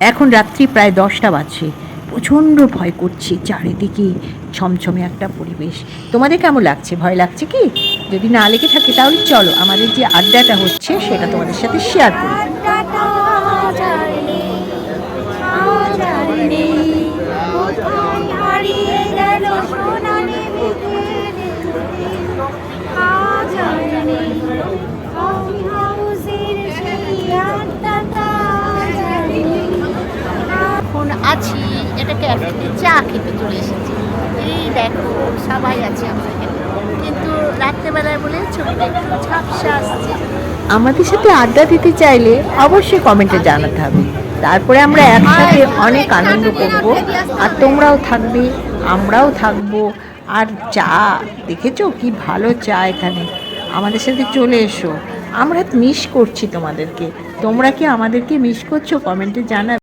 এখন রাত্রি প্রায় 10টা বাজছে। প্রচণ্ড ভয় করছে, চারিদিকে ছমছমে একটা পরিবেশ। তোমাদের কেমন লাগছে? ভয় লাগছে কি? যদি না লেগে থাকে তাহলে চলো আমাদের যে আড্ডাটা হচ্ছে সেটা তোমাদের সাথে শেয়ার করি। এখন আছি এটা ক্যাফেতে চা খেতে চলে এসেছি। এই দেখো সবাই আছে আমরা এখানে, কিন্তু রাত্রেবেলায় বলে ছবিটা একটু ঝাপসা আসছে। আমাদের সাথে আড্ডা দিতে চাইলে অবশ্যই কমেন্টে জানাতে হবে। তারপরে আমরা একসাথে অনেক আনন্দ করব, আর তোমরাও থাকবে, আমরাও থাকবো। আর চা দেখেছো কি ভালো চা এখানে। আমাদের সাথে চলে এসো, আমরা মিস করছি তোমাদেরকে। তোমরা কি আমাদেরকে মিস করছো? কমেন্টে জানাবে।